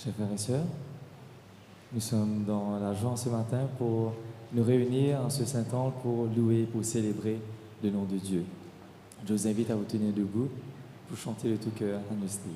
Chers frères et sœurs, nous sommes dans la joie ce matin pour nous réunir en ce Saint-Temple pour louer, pour célébrer le nom de Dieu. Je vous invite à vous tenir debout pour chanter de tout cœur à nos styles.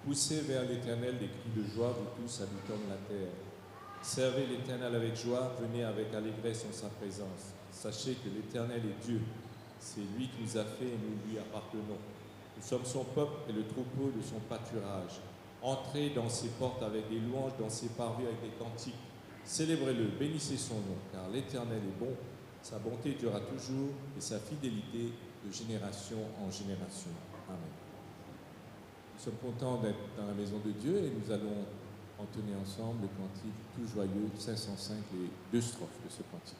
Poussez vers l'Éternel des cris de joie, vous tous habitants de la terre. Servez l'Éternel avec joie, venez avec allégresse en sa présence. Sachez que l'Éternel est Dieu, c'est lui qui nous a fait et nous lui appartenons. Nous sommes son peuple et le troupeau de son pâturage. Entrez dans ses portes avec des louanges, dans ses parvis avec des cantiques. Célébrez-le, bénissez son nom, car l'Éternel est bon, sa bonté durera toujours et sa fidélité de génération en génération. Amen. Nous sommes contents d'être dans la maison de Dieu et nous allons entonner ensemble le cantique tout joyeux 505, les 2 strophes de ce cantique.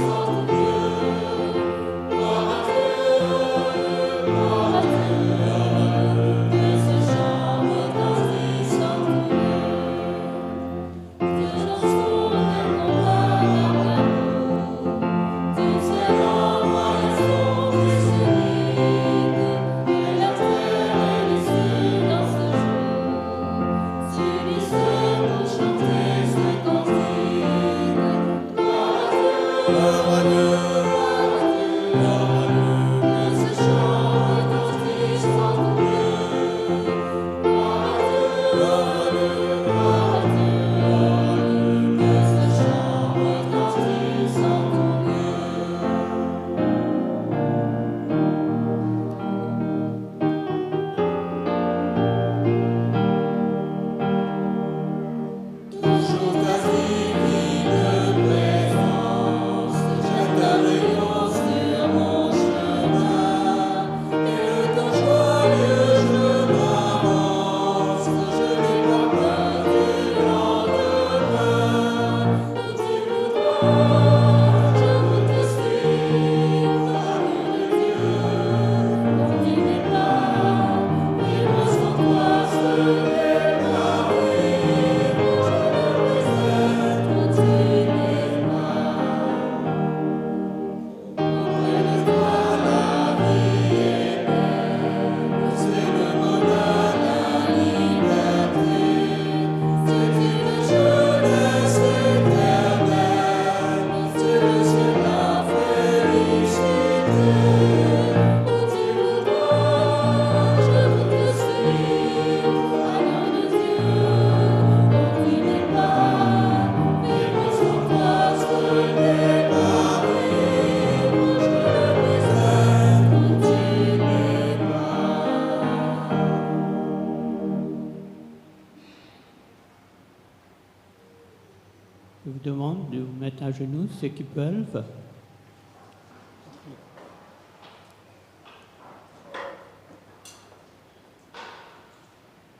Christ. à genoux, ceux qui peuvent.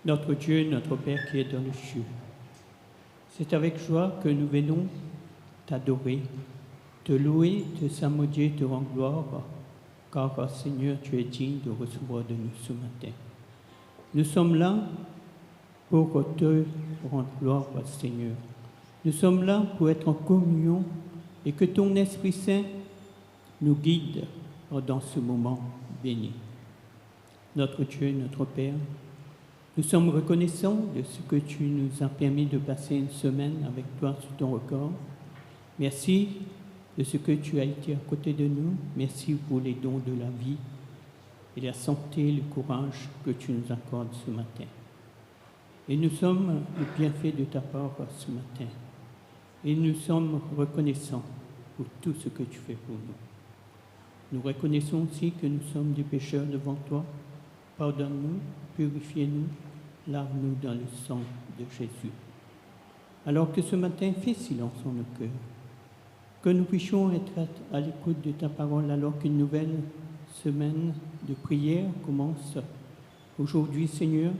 Notre Dieu, notre Père qui est dans les cieux, c'est avec joie que nous venons t'adorer, te louer, te samedier, te rendre gloire, car Seigneur, tu es digne de recevoir de nous ce matin. Nous sommes là pour te rendre gloire, Seigneur. Nous sommes là pour être en communion et que ton Esprit Saint nous guide dans ce moment béni. Notre Dieu, notre Père, nous sommes reconnaissants de ce que tu nous as permis de passer une semaine avec toi sous ton regard. Merci de ce que tu as été à côté de nous. Merci pour les dons de la vie et la santé, le courage que tu nous accordes ce matin. Et nous sommes le bienfait de ta part ce matin. Et nous sommes reconnaissants pour tout ce que tu fais pour nous. Nous reconnaissons aussi que nous sommes des pécheurs devant toi. Pardonne-nous, purifiez-nous, lave-nous dans le sang de Jésus. Alors que ce matin, fais silence en nos cœurs, que nous puissions être à l'écoute de ta parole alors qu'une nouvelle semaine de prière commence aujourd'hui, Seigneur,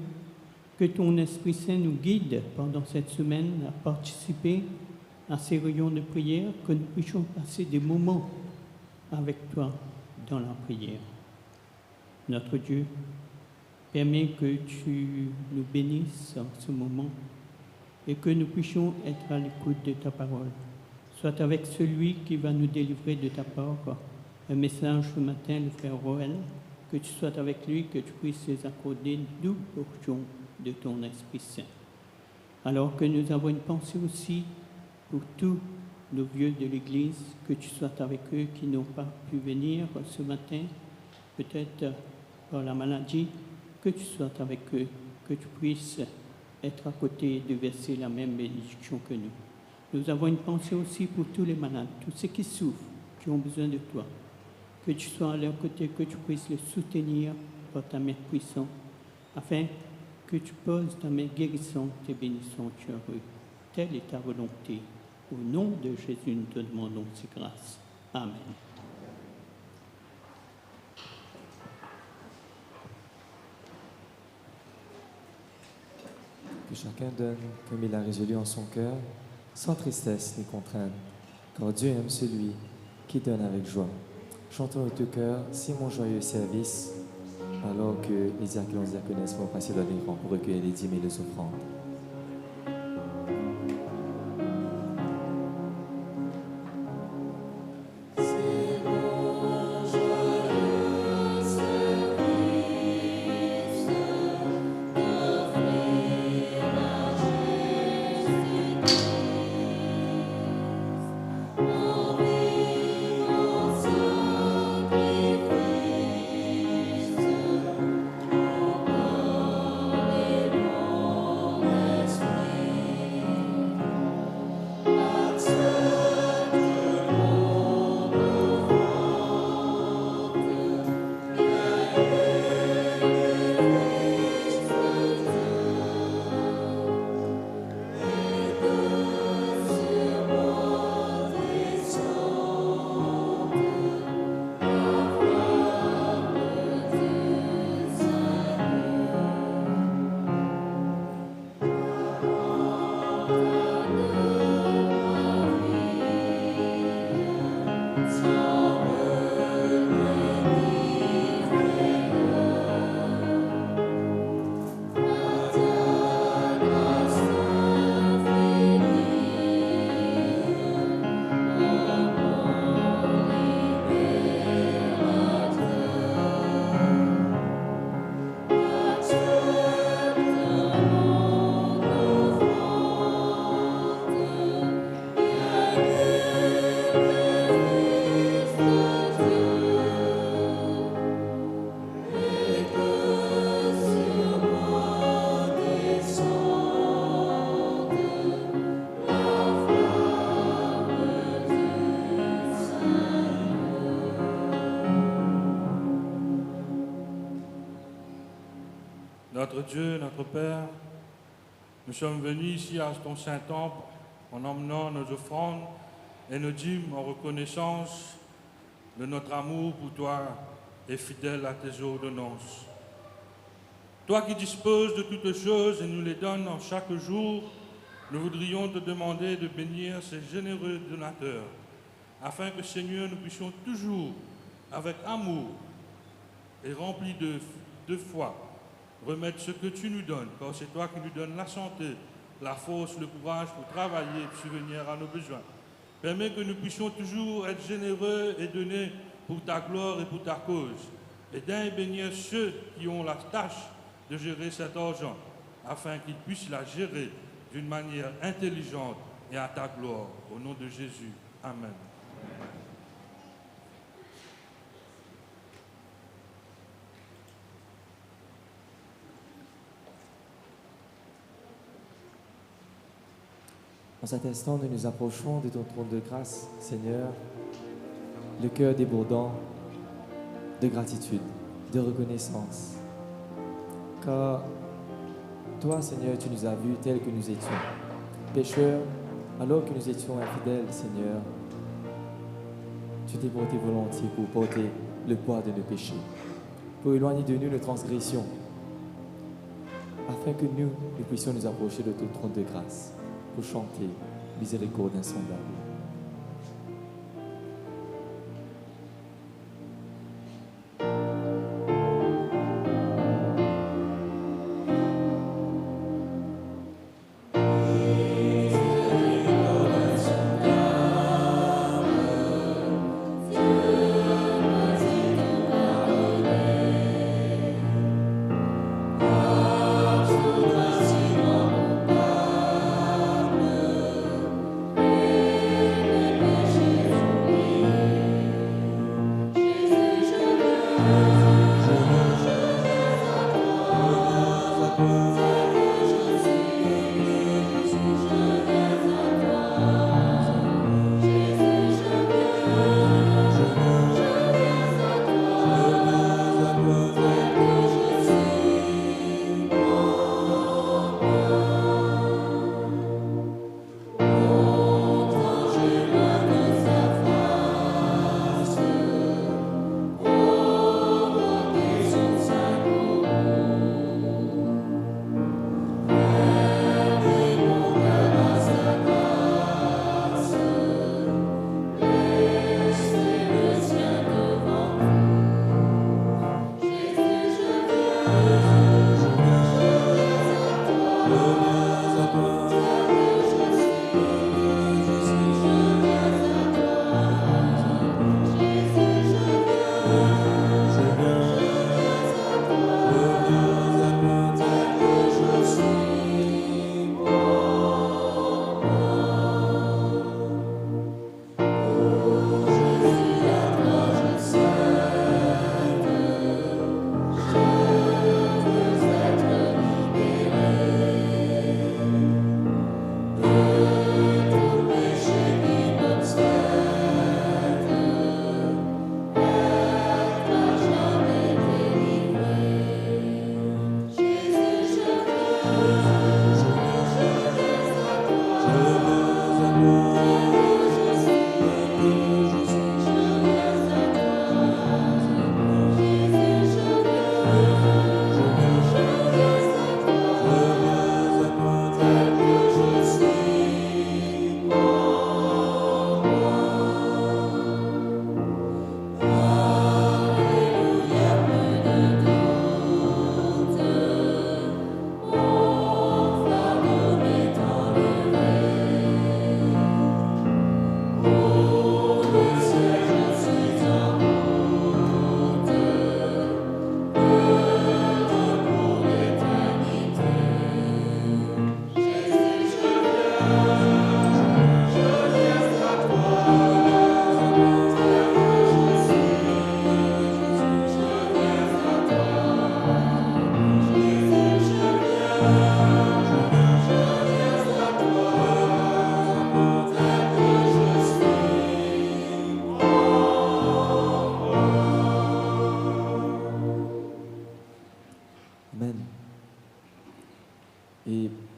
que ton Esprit Saint nous guide pendant cette semaine à participer à ces réunions de prière, que nous puissions passer des moments avec toi dans la prière. Notre Dieu, permets que tu nous bénisses en ce moment et que nous puissions être à l'écoute de ta parole. Soit avec celui qui va nous délivrer de ta part un message ce matin, le frère Roel, que tu sois avec lui, que tu puisses les accorder nous portions de ton Esprit Saint. Alors que nous avons une pensée aussi pour tous nos vieux de l'Église, que tu sois avec eux qui n'ont pas pu venir ce matin, peut-être par la maladie, que tu sois avec eux, que tu puisses être à côté et de verser la même bénédiction que nous. Nous avons une pensée aussi pour tous les malades, tous ceux qui souffrent, qui ont besoin de toi. Que tu sois à leur côté, que tu puisses les soutenir par ta main puissante, afin que tu poses ta main guérissante et bénissante sur eux. Telle est ta volonté. Au nom de Jésus, nous te demandons ces grâces. Amen. Que chacun donne comme il a résolu en son cœur, sans tristesse ni contrainte, car Dieu aime celui qui donne avec joie. Chantons de tout cœur, si mon joyeux service, alors que les diacons et diaconesses vont passer dans les rangs pour recueillir les dîmes et les offrandes. Notre Dieu, notre Père, nous sommes venus ici à ton Saint-Temple en emmenant nos offrandes et nous dîmes en reconnaissance de notre amour pour toi et fidèle à tes ordonnances. Toi qui disposes de toutes choses et nous les donnes en chaque jour, nous voudrions te demander de bénir ces généreux donateurs, afin que, Seigneur, nous puissions toujours, avec amour et remplis de foi, remettre ce que tu nous donnes, car c'est toi qui nous donnes la santé, la force, le courage pour travailler et subvenir à nos besoins. Permets que nous puissions toujours être généreux et donner pour ta gloire et pour ta cause. Aidez et bénir ceux qui ont la tâche de gérer cet argent, afin qu'ils puissent la gérer d'une manière intelligente et à ta gloire. Au nom de Jésus. Amen. En cet instant, nous nous approchons de ton trône de grâce, Seigneur, le cœur débordant de gratitude, de reconnaissance. Car toi, Seigneur, tu nous as vus tels que nous étions, pécheurs, alors que nous étions infidèles, Seigneur. Tu t'es porté volontiers pour porter le poids de nos péchés, pour éloigner de nous nos transgressions, afin que nous puissions nous approcher de ton trône de grâce, pour chanter miséricorde insondable.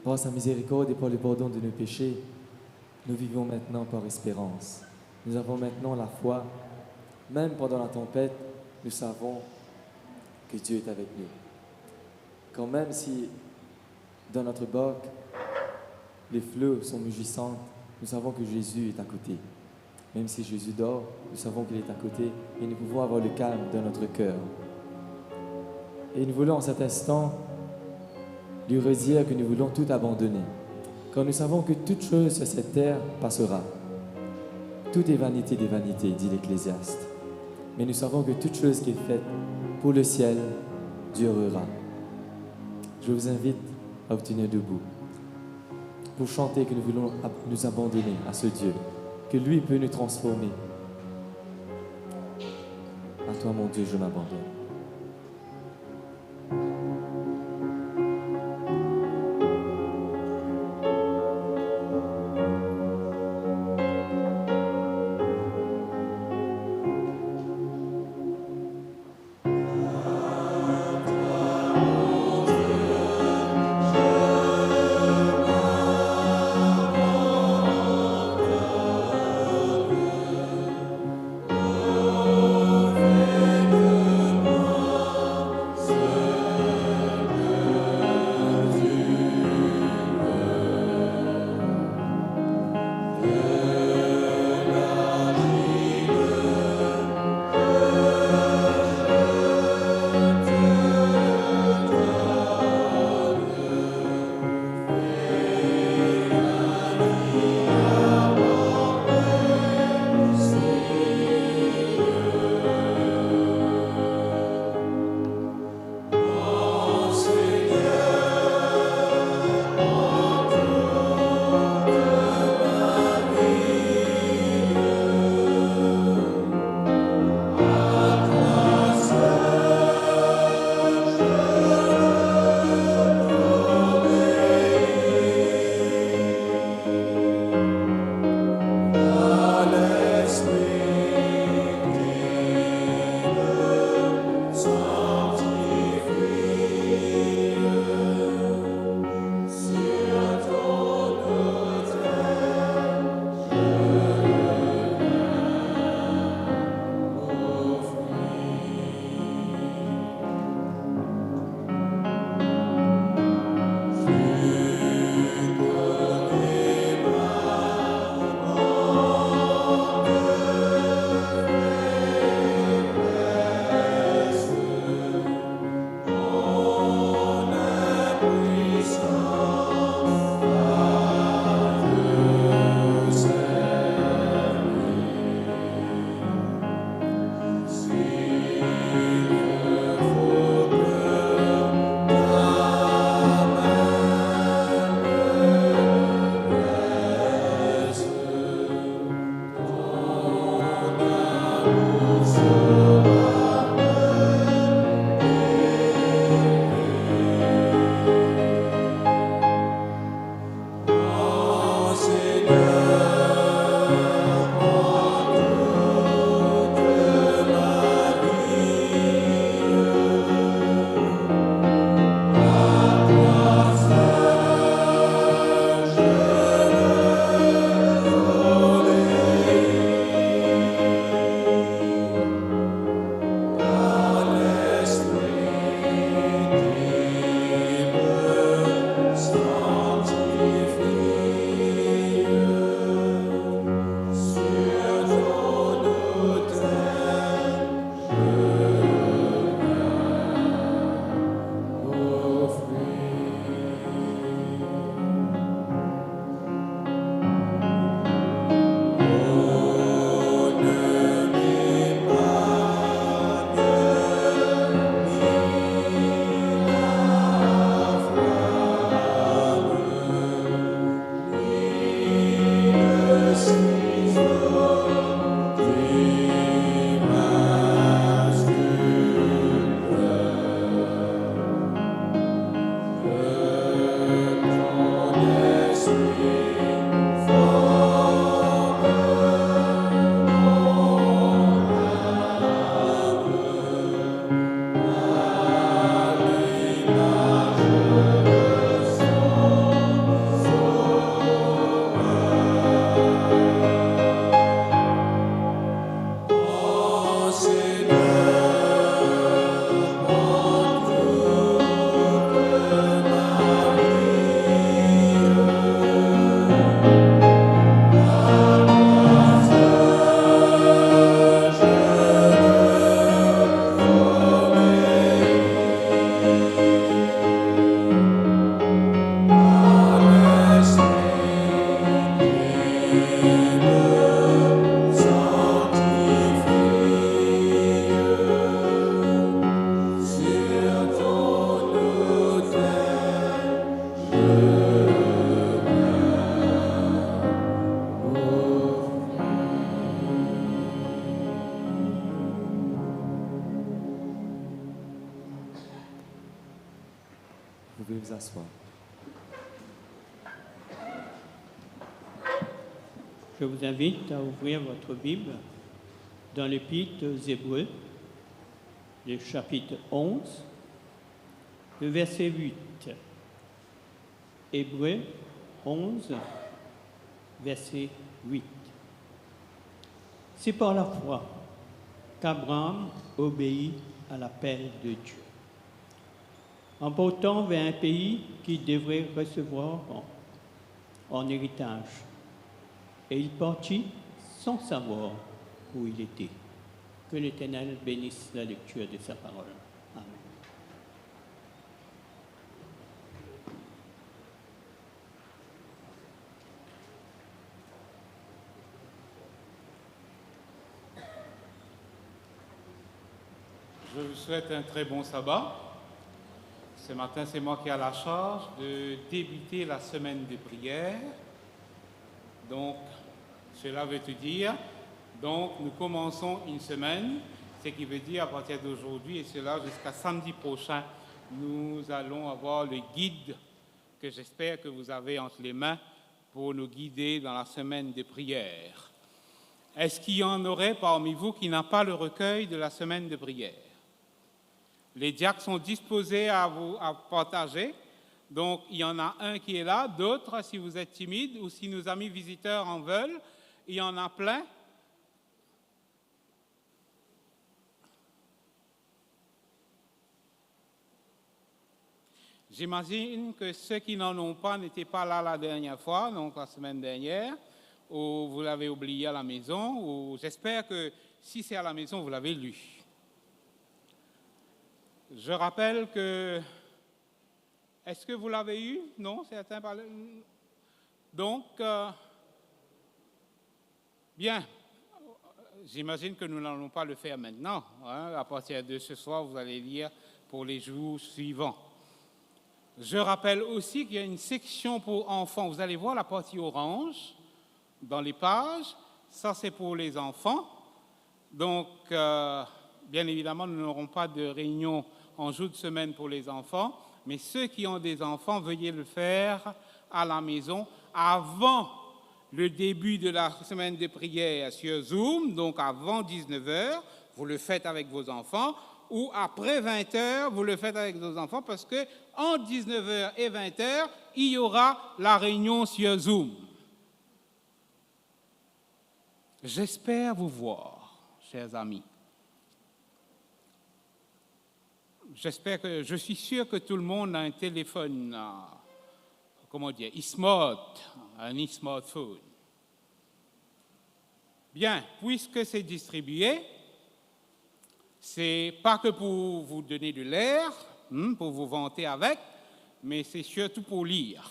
Par sa miséricorde et par le pardon de nos péchés, Nous vivons maintenant par espérance. Nous avons maintenant la foi. Même pendant la tempête, nous savons que Dieu est avec nous. Quand même si dans notre barque, les flots sont mugissants, nous savons que Jésus est à côté. Même si Jésus dort, nous savons qu'il est à côté et nous pouvons avoir le calme dans notre cœur. Et nous voulons en cet instant lui redire que nous voulons tout abandonner. Quand nous savons que toute chose sur cette terre passera. Tout est vanité des vanités, dit l'Ecclésiaste. Mais nous savons que toute chose qui est faite pour le ciel durera. Je vous invite à vous tenir debout pour chanter que nous voulons nous abandonner à ce Dieu, que lui peut nous transformer. À toi, mon Dieu, je m'abandonne. Oh, pouvez vous asseoir. Je vous invite à ouvrir votre Bible dans l'Épître aux Hébreux, le chapitre 11, le verset 8. Hébreux 11, verset 8. C'est par la foi qu'Abraham obéit à l'appel de Dieu, en portant vers un pays qu'il devrait recevoir en héritage. Et il partit sans savoir où il était. Que l'Éternel bénisse la lecture de sa parole. Amen. Je vous souhaite un très bon sabbat. Ce matin, c'est moi qui ai la charge de débuter la semaine de prière. Donc, cela veut tout dire. Donc, nous commençons une semaine, ce qui veut dire à partir d'aujourd'hui et cela jusqu'à samedi prochain, nous allons avoir le guide que j'espère que vous avez entre les mains pour nous guider dans la semaine de prière. Est-ce qu'il y en aurait parmi vous qui n'a pas le recueil de la semaine de prière? Les diacres sont disposés à partager. Donc, il y en a un qui est là, d'autres, si vous êtes timide ou si nos amis visiteurs en veulent, il y en a plein. J'imagine que ceux qui n'en ont pas n'étaient pas là la dernière fois, donc la semaine dernière, ou vous l'avez oublié à la maison, ou j'espère que si c'est à la maison, vous l'avez lu. Je rappelle que... Est-ce que vous l'avez eu? Non, certains parlaient. Donc, bien, j'imagine que nous n'allons pas le faire maintenant. Hein. À partir de ce soir, vous allez lire pour les jours suivants. Je rappelle aussi qu'il y a une section pour enfants. Vous allez voir la partie orange dans les pages. Ça, c'est pour les enfants. Donc, bien évidemment, nous n'aurons pas de réunion en jour de semaine pour les enfants. Mais ceux qui ont des enfants, veuillez le faire à la maison avant le début de la semaine de prière sur Zoom, donc avant 19h, vous le faites avec vos enfants, ou après 20h, vous le faites avec vos enfants, parce que entre 19h et 20h, il y aura la réunion sur Zoom. J'espère vous voir, chers amis. Je suis sûr que tout le monde a un téléphone, e-smart, un e-smartphone. Bien, puisque c'est distribué, c'est pas que pour vous donner de l'air, pour vous vanter avec, mais c'est surtout pour lire.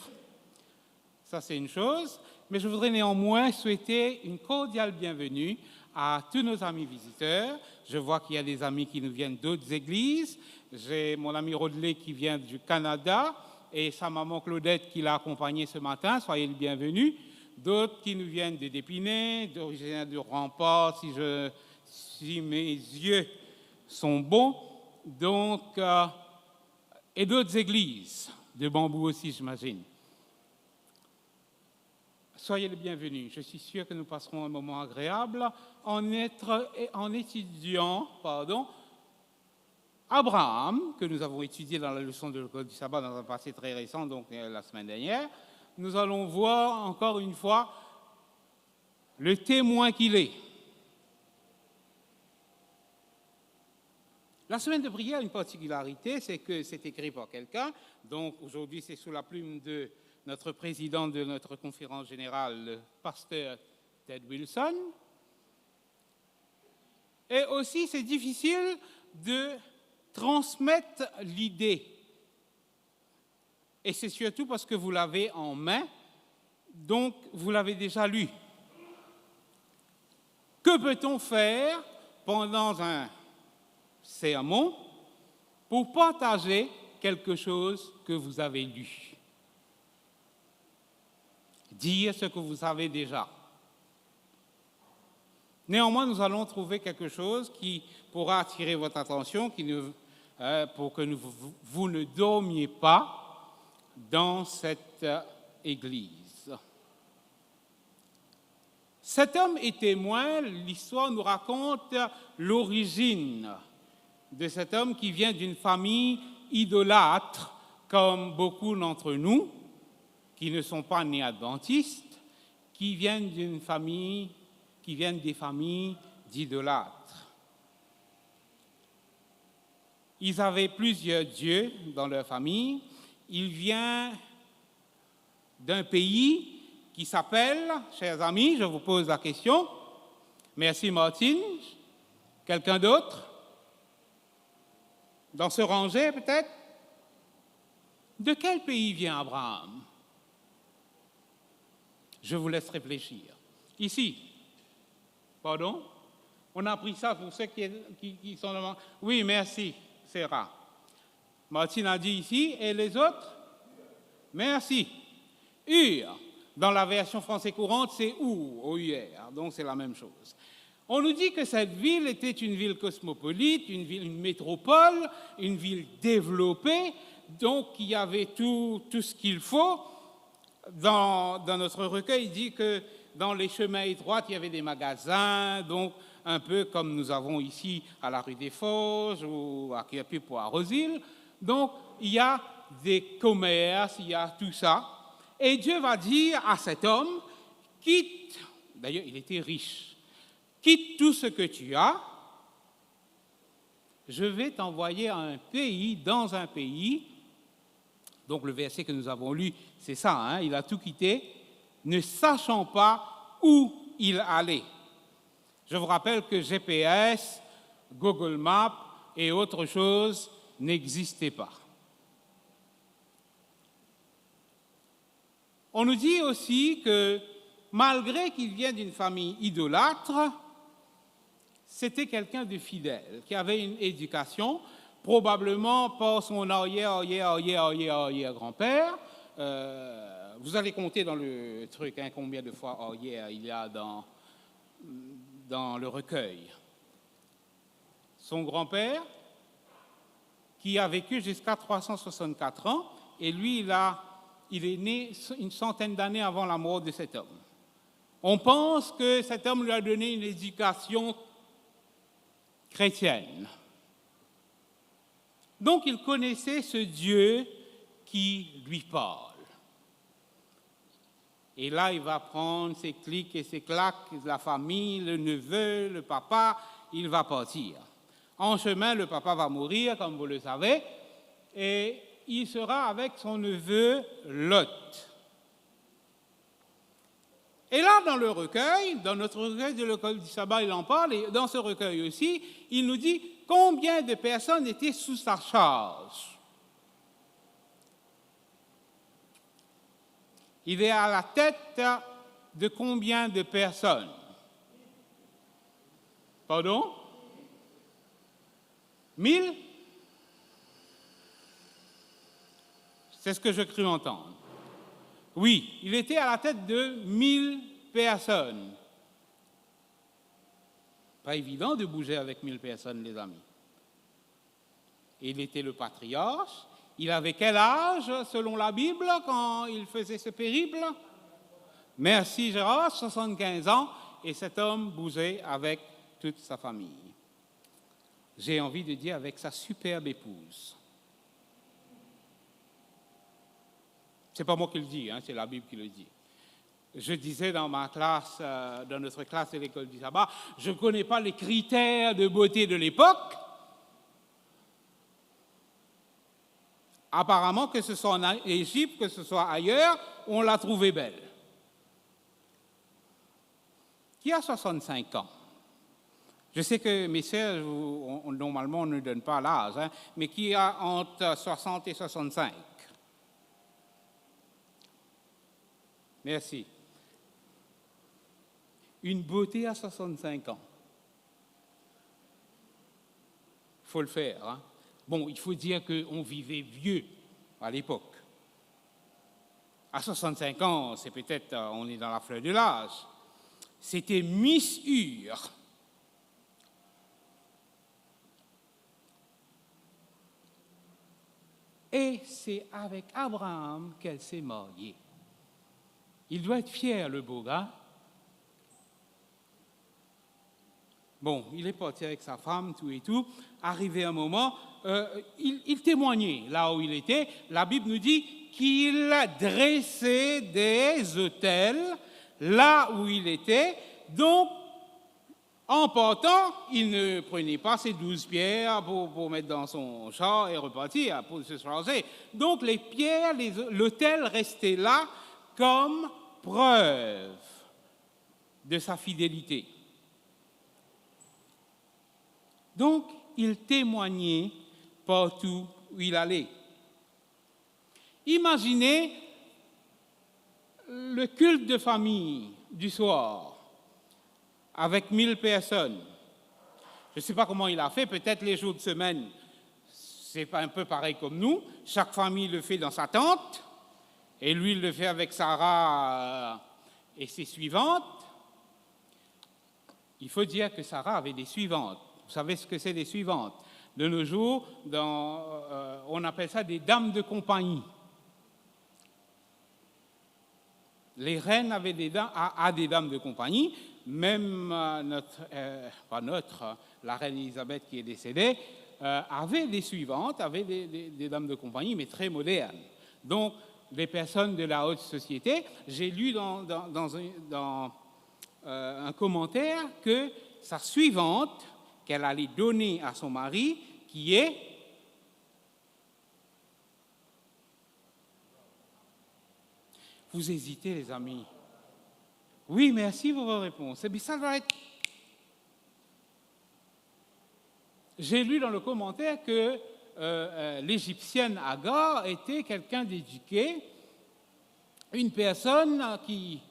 Ça, c'est une chose. Mais je voudrais néanmoins souhaiter une cordiale bienvenue à tous nos amis visiteurs. Je vois qu'il y a des amis qui nous viennent d'autres églises. J'ai mon ami Rodley qui vient du Canada et sa maman Claudette qui l'a accompagné ce matin. Soyez le bienvenu. D'autres qui nous viennent de d'Épinay, d'origine du Rempart, si mes yeux sont bons. Donc, et d'autres églises, de Bambou aussi, j'imagine. Soyez les bienvenus. Je suis sûr que nous passerons un moment agréable en étudiant, Abraham, que nous avons étudié dans la leçon de l'école du sabbat dans un passé très récent, donc la semaine dernière. Nous allons voir encore une fois le témoin qu'il est. La semaine de prière a une particularité, c'est que c'est écrit par quelqu'un. Donc aujourd'hui, c'est sous la plume de notre président de notre conférence générale, le pasteur Ted Wilson. Et aussi, c'est difficile de transmettre l'idée. Et c'est surtout parce que vous l'avez en main, donc vous l'avez déjà lu. Que peut-on faire pendant un sermon pour partager quelque chose que vous avez lu? Dire ce que vous savez déjà. Néanmoins, nous allons trouver quelque chose qui pourra attirer votre attention, pour que vous ne dormiez pas. dans cette église. Cet homme est témoin, l'histoire nous raconte l'origine de cet homme qui vient d'une famille idolâtre, comme beaucoup d'entre nous, qui ne sont pas nés adventistes, qui viennent des familles d'idolâtres. Ils avaient plusieurs dieux dans leur famille. Il vient d'un pays qui s'appelle, chers amis, je vous pose la question. Merci Martine. Quelqu'un d'autre? Dans ce rangé peut-être? De quel pays vient Abraham? Je vous laisse réfléchir. Ici. Pardon? On a pris ça pour ceux qui sont devant. Oui, merci, Sarah. Martine a dit ici, et les autres? Merci. Ur, dans la version française courante, c'est O-U-R, donc c'est la même chose. On nous dit que cette ville était une ville cosmopolite, une métropole, une ville développée, donc il y avait tout ce qu'il faut. Dans notre recueil, il dit que dans les chemins étroits, il y avait des magasins, donc un peu comme nous avons ici à la rue des Forges ou à Kirpip ou à Rosil. Donc, il y a des commerces, il y a tout ça. Et Dieu va dire à cet homme, quitte, d'ailleurs il était riche, quitte tout ce que tu as, je vais t'envoyer à un pays, dans un pays. Donc le verset que nous avons lu, c'est ça, hein, il a tout quitté, ne sachant pas où il allait. Je vous rappelle que GPS, Google Maps et autres choses n'existaient pas. On nous dit aussi que malgré qu'il vient d'une famille idolâtre, c'était quelqu'un de fidèle, qui avait une éducation, probablement par son arrière-grand-père. Vous allez compter dans le truc hein, combien de fois arrière il y a dans le recueil. Son grand-père, qui a vécu jusqu'à 364 ans, et lui, il est né une centaine d'années avant la mort de cet homme. On pense que cet homme lui a donné une éducation chrétienne. Donc, il connaissait ce Dieu qui lui parle. Et là, il va prendre ses clics et ses claques, la famille, le neveu, le papa, il va partir. En chemin, le papa va mourir, comme vous le savez, et il sera avec son neveu Lot. Et là, dans le recueil, dans notre recueil de l'école du sabbat, il en parle, et dans ce recueil aussi, il nous dit combien de personnes étaient sous sa charge. Il est à la tête de combien de personnes? Pardon? 1000? C'est ce que je crus entendre. Oui, il était à la tête de 1000 personnes. Pas évident de bouger avec 1000 personnes, les amis. Il était le patriarche. Il avait quel âge, selon la Bible, quand il faisait ce périple? Merci Gérard, 75 ans, et cet homme bougeait avec toute sa famille. J'ai envie de dire avec sa superbe épouse. C'est pas moi qui le dis, hein, c'est la Bible qui le dit. Je disais dans ma classe, dans notre classe de l'école du sabbat, je ne connais pas les critères de beauté de l'époque. Apparemment, que ce soit en Égypte, que ce soit ailleurs, on l'a trouvée belle. Qui a 65 ans? Je sais que mes sœurs, normalement, on ne donne pas l'âge, hein, mais qui a entre 60 et 65? Merci. Une beauté à 65 ans. Il faut le faire. Hein? Bon, il faut dire qu'on vivait vieux à l'époque. À 65 ans, c'est peut-être, on est dans la fleur de l'âge. C'était Miss Ur. et c'est avec Abraham qu'elle s'est mariée. Il doit être fier, le beau gars. Bon, il est parti avec sa femme, tout et tout. Arrivé un moment, il témoignait là où il était. La Bible nous dit qu'il dressait des autels là où il était. Donc, en partant, il ne prenait pas ses 12 pierres pour mettre dans son char et repartir pour se changer. Donc, les pierres, l'autel restait là comme preuve de sa fidélité. Donc, il témoignait partout où il allait. Imaginez le culte de famille du soir avec 1000 personnes. Je ne sais pas comment il a fait, peut-être les jours de semaine, c'est un peu pareil comme nous. Chaque famille le fait dans sa tente, et lui, il le fait avec Sarah et ses suivantes. Il faut dire que Sarah avait des suivantes. Vous savez ce que c'est des suivantes? De nos jours, on appelle ça des dames de compagnie. Les reines avaient des dames de compagnie, même la reine Élisabeth qui est décédée, avait des suivantes, avait des dames de compagnie, mais très modernes. Donc, les personnes de la haute société, j'ai lu dans un commentaire que sa suivante, qu'elle allait donner à son mari, qui est Vous hésitez, les amis. Oui, merci pour vos réponses. Eh bien, ça doit être... J'ai lu dans le commentaire que l'Égyptienne Agar était quelqu'un d'éduqué, une personne qui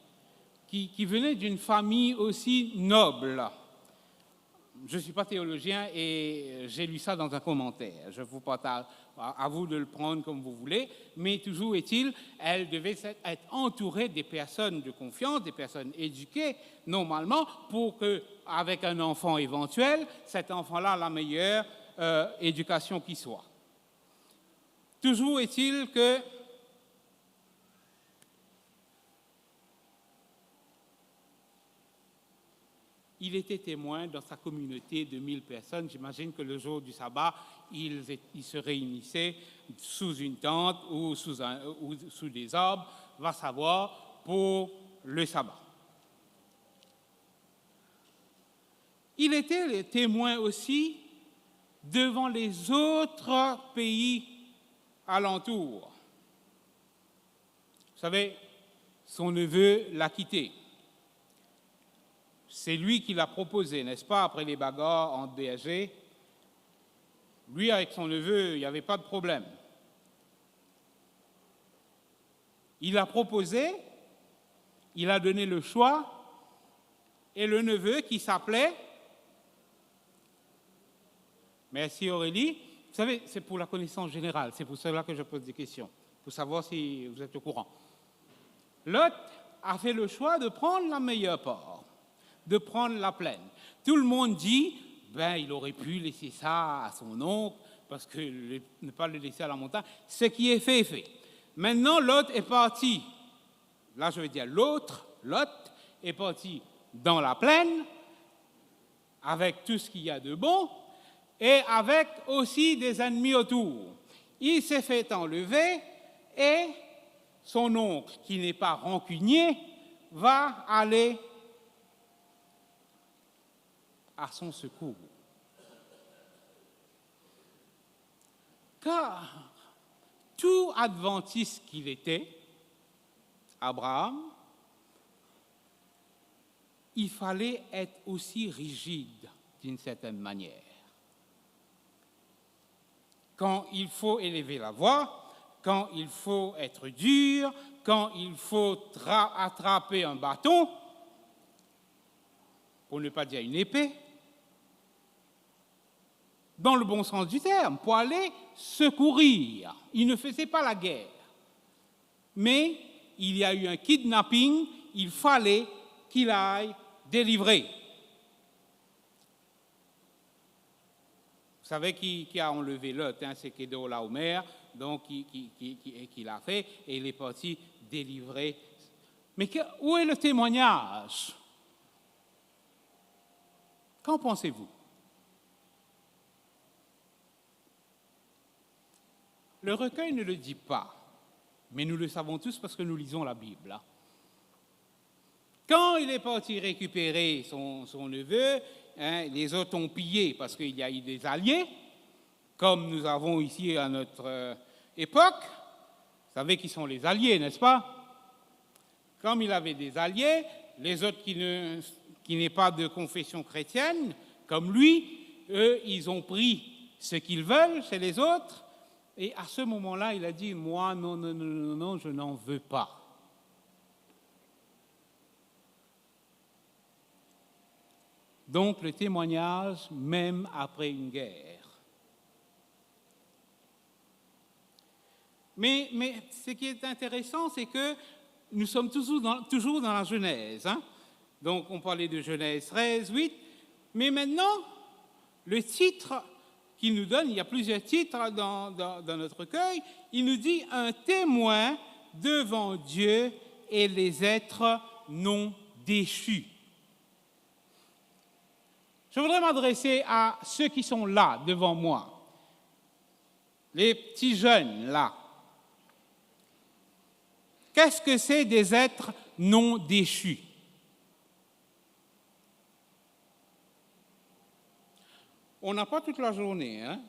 venait d'une famille aussi noble. Je ne suis pas théologien et j'ai lu ça dans un commentaire. Je vous partage, à vous de le prendre comme vous voulez, mais toujours est-il, elle devait être entourée des personnes de confiance, des personnes éduquées, normalement, pour qu'avec un enfant éventuel, cet enfant-là a la meilleure éducation qui soit. Toujours est-il que il était témoin dans sa communauté de 1000 personnes. J'imagine que le jour du sabbat, ils se réunissaient sous une tente ou sous des arbres, va savoir, pour le sabbat. Il était le témoin aussi devant les autres pays alentours. Vous savez, son neveu l'a quitté. C'est lui qui l'a proposé, n'est-ce pas, après les bagarres entre BSG. Lui, avec son neveu, il n'y avait pas de problème. Il a proposé, il a donné le choix, et le neveu qui s'appelait... Merci Aurélie. Vous savez, c'est pour la connaissance générale, c'est pour cela que je pose des questions, pour savoir si vous êtes au courant. Lot a fait le choix de prendre la meilleure part, de prendre la plaine. Tout le monde dit, il aurait pu laisser ça à son oncle, parce que ne pas le laisser à la montagne. Ce qui est fait est fait. Maintenant, Lot est parti, là je veux dire Lot est parti dans la plaine, avec tout ce qu'il y a de bon, et avec aussi des ennemis autour. Il s'est fait enlever, et son oncle, qui n'est pas rancunier, va aller à son secours. Car tout adventiste qu'il était, Abraham, il fallait être aussi rigide d'une certaine manière. Quand il faut élever la voix, quand il faut être dur, quand il faut attraper un bâton, pour ne pas dire une épée, dans le bon sens du terme, pour aller secourir. Il ne faisait pas la guerre. Mais il y a eu un kidnapping, il fallait qu'il aille délivrer. Vous savez qui a enlevé Lot, hein, c'est Kedorlaomer, donc qui l'a fait, et il est parti délivrer. Mais où est le témoignage? Qu'en pensez-vous? Le recueil ne le dit pas, mais nous le savons tous parce que nous lisons la Bible. Quand il est parti récupérer son neveu, hein, les autres ont pillé parce qu'il y a eu des alliés, comme nous avons ici à notre époque. Vous savez qui sont les alliés, n'est-ce pas? Comme il avait des alliés, les autres qui n'est pas de confession chrétienne, comme lui, eux, ils ont pris ce qu'ils veulent chez les autres. Et à ce moment-là, il a dit, moi, non, je n'en veux pas. Donc, le témoignage, même après une guerre. Mais ce qui est intéressant, c'est que nous sommes toujours dans la Genèse. Hein? Donc, on parlait de Genèse 13, 8. Mais maintenant, le titre qu'il nous donne, il y a plusieurs titres dans notre recueil, il nous dit « Un témoin devant Dieu et les êtres non déchus ». Je voudrais m'adresser à ceux qui sont là, devant moi, les petits jeunes là. Qu'est-ce que c'est des êtres non déchus? On n'a pas toute la journée, hein?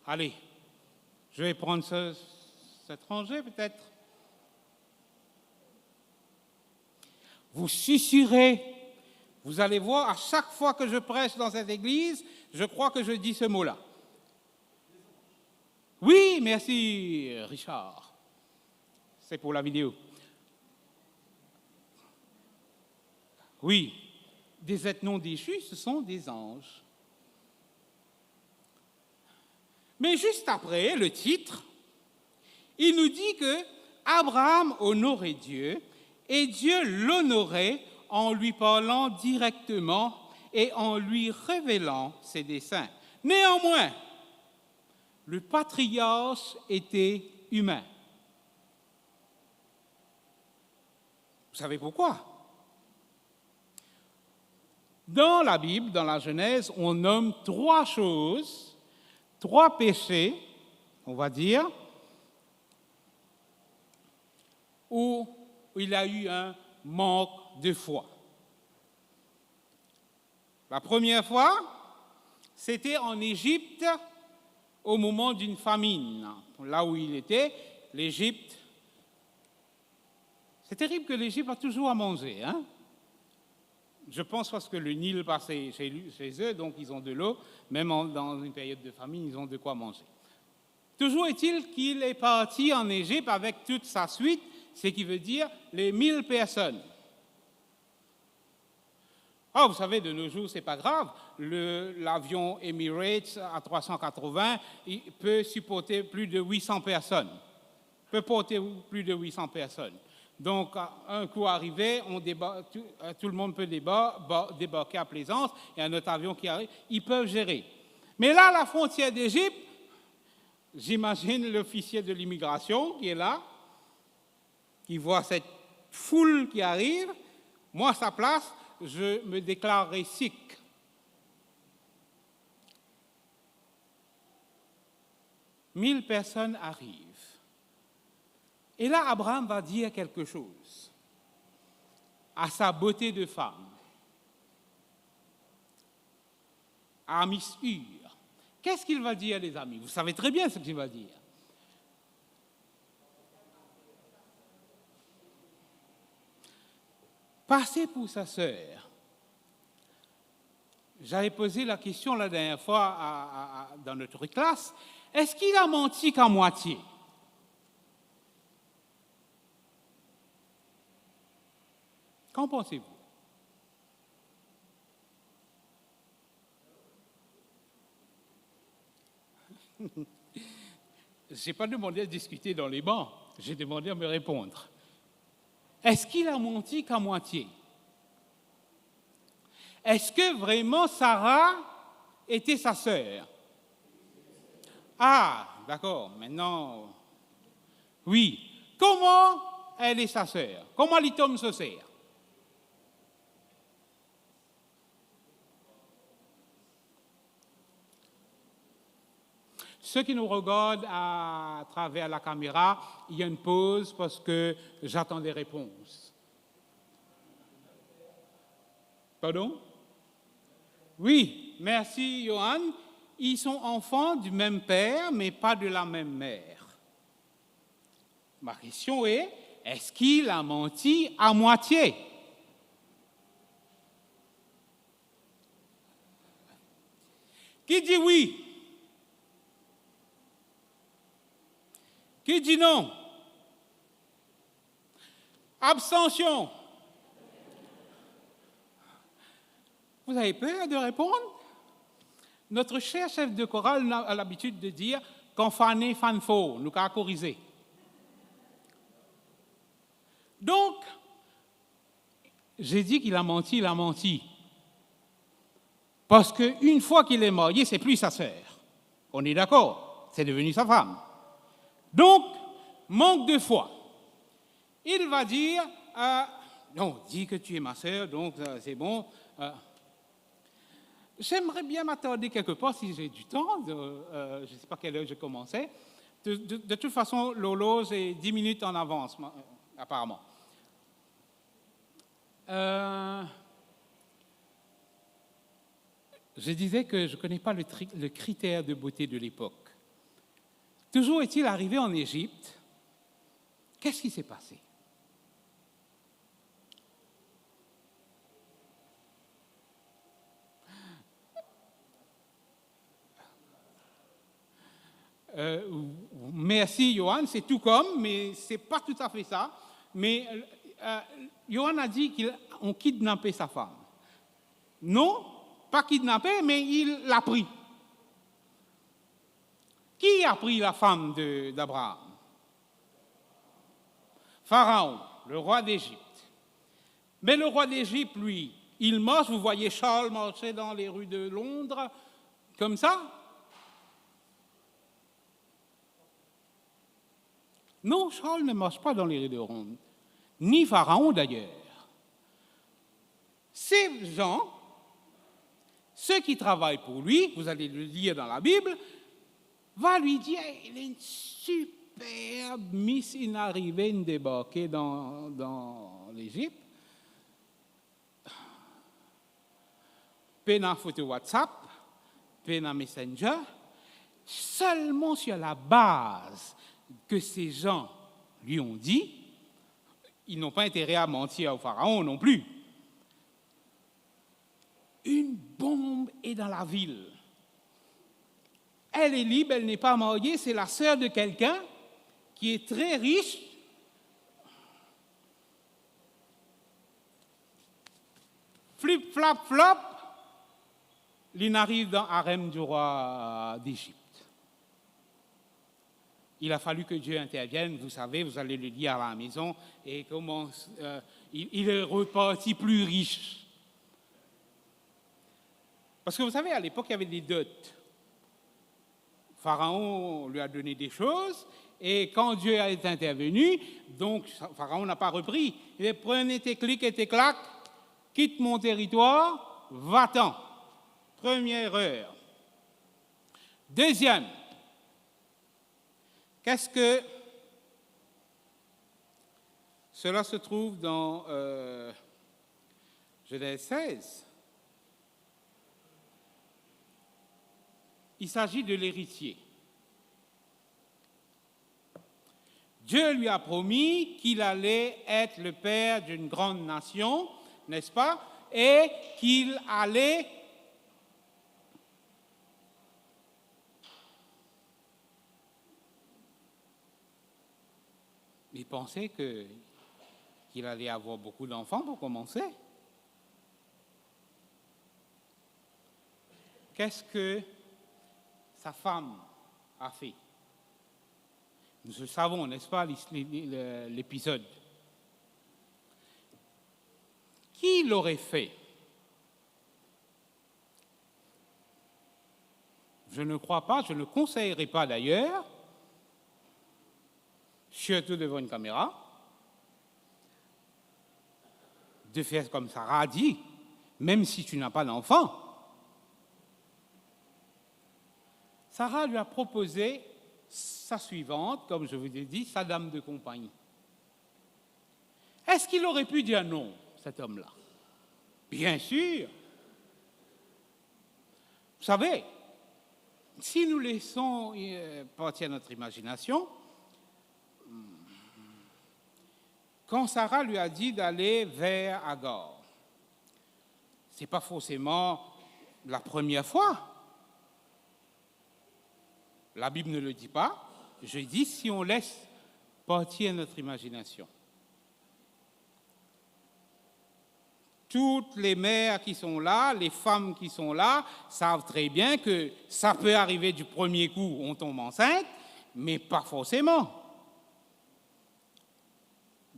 Allez, je vais prendre cet rangé peut-être. Vous susurrez. Vous allez voir, à chaque fois que je prêche dans cette église, je crois que je dis ce mot-là. Oui, merci, Richard. C'est pour la vidéo. Oui, des êtres non déchus, ce sont des anges. Mais juste après, le titre, il nous dit que Abraham honorait Dieu et Dieu l'honorait en lui parlant directement et en lui révélant ses desseins. Néanmoins, le patriarche était humain. Vous savez pourquoi? Dans la Bible, dans la Genèse, on nomme 3 choses, 3 péchés, on va dire, où il a eu un manque de foi. La première fois, c'était en Égypte au moment d'une famine. Là où il était, l'Égypte. C'est terrible que l'Égypte a toujours à manger. Hein? Je pense parce que le Nil passait chez eux, donc ils ont de l'eau. Même dans une période de famine, ils ont de quoi manger. Toujours est-il qu'il est parti en Égypte avec toute sa suite, ce qui veut dire les 1000 personnes. Ah, vous savez, de nos jours, ce n'est pas grave. L'avion Emirates à 380 il peut supporter plus de 800 personnes. Peut porter plus de 800 personnes. Donc, un coup arrivé, tout le monde peut débarquer à Plaisance, il y a un autre avion qui arrive, ils peuvent gérer. Mais là, la frontière d'Égypte, j'imagine l'officier de l'immigration qui est là, qui voit cette foule qui arrive. Moi, à sa place, je me déclarerai sikh. « 1000 personnes arrivent. Et là, Abraham va dire quelque chose à sa beauté de femme, à Miss Hur. Qu'est-ce qu'il va dire, les amis? Vous savez très bien ce qu'il va dire. Passez pour sa sœur. J'avais posé la question la dernière fois dans notre classe. Est-ce qu'il a menti qu'à moitié? Qu'en pensez-vous? Je n'ai pas demandé à discuter dans les bancs, j'ai demandé à me répondre. est-ce qu'il a menti qu'à moitié? Est-ce que vraiment Sarah était sa sœur? Ah, d'accord, maintenant, oui. Comment elle est sa sœur? Comment l'homme se sert? Ceux qui nous regardent à travers la caméra, il y a une pause parce que j'attends des réponses. Pardon? Oui, merci Johan. Ils sont enfants du même père, mais pas de la même mère. Ma question est-ce qu'il a menti à moitié? Qui dit oui? Qui dit non? Abstention. Vous avez peur de répondre? Notre cher chef de chorale a l'habitude de dire quand fané, fan faux, nous avons corrigé. Donc, j'ai dit qu'il a menti, il a menti. Parce qu'une fois qu'il est marié, c'est plus sa sœur. On est d'accord, c'est devenu sa femme. Donc, manque de foi. Il va dire, non, dis que tu es ma sœur, donc c'est bon. J'aimerais bien m'attarder quelque part si j'ai du temps. Je ne sais pas quelle heure je commençais. De toute façon, l'horloge est 10 minutes en avance, apparemment. Je disais que je ne connais pas le critère de beauté de l'époque. Toujours est-il arrivé en Égypte, qu'est-ce qui s'est passé? Merci Johan, c'est tout comme, mais ce n'est pas tout à fait ça. Mais Johan a dit qu'on kidnappait sa femme. Non, pas kidnappé, mais il l'a pris. Qui a pris la femme d'Abraham? Pharaon, le roi d'Égypte. Mais le roi d'Égypte, lui, il marche, vous voyez Charles marcher dans les rues de Londres, comme ça? Non, Charles ne marche pas dans les rues de Londres, ni Pharaon d'ailleurs. Ces gens, ceux qui travaillent pour lui, vous allez le lire dans la Bible, va lui dire, il est une superbe Miss inarrivée, débarquée dans l'Égypte. Pena photo WhatsApp, pena Messenger, seulement sur la base que ces gens lui ont dit, ils n'ont pas intérêt à mentir au pharaon non plus. Une bombe est dans la ville. Elle est libre, elle n'est pas mariée, c'est la sœur de quelqu'un qui est très riche. Flip, flap, flop, il arrive dans harem du roi d'Égypte. Il a fallu que Dieu intervienne, vous savez, vous allez le lire à la maison, et comment il est reparti plus riche. Parce que vous savez, à l'époque, il y avait des dots. Pharaon lui a donné des choses, et quand Dieu est intervenu, donc Pharaon n'a pas repris. Il dit, prenez tes clics et tes claques, quitte mon territoire, va-t'en. Première erreur. Deuxième, qu'est-ce que cela se trouve dans Genèse 16? Il s'agit de l'héritier. Dieu lui a promis qu'il allait être le père d'une grande nation, n'est-ce pas? Et qu'il allait il pensait qu'il allait avoir beaucoup d'enfants pour commencer. Qu'est-ce que sa femme a fait? Nous le savons, n'est-ce pas, l'épisode. qui l'aurait fait? Je ne crois pas, je ne conseillerais pas d'ailleurs, surtout devant une caméra, de faire comme Sarah a dit, même si tu n'as pas d'enfant. Sarah lui a proposé sa suivante, comme je vous ai dit, sa dame de compagnie. Est-ce qu'il aurait pu dire non, cet homme-là? Bien sûr. Vous savez, si nous laissons partir notre imagination, quand Sarah lui a dit d'aller vers Agar, ce n'est pas forcément la première fois. La Bible ne le dit pas. Je dis si on laisse partir notre imagination. Toutes les mères qui sont là, les femmes qui sont là, savent très bien que ça peut arriver du premier coup, on tombe enceinte, mais pas forcément.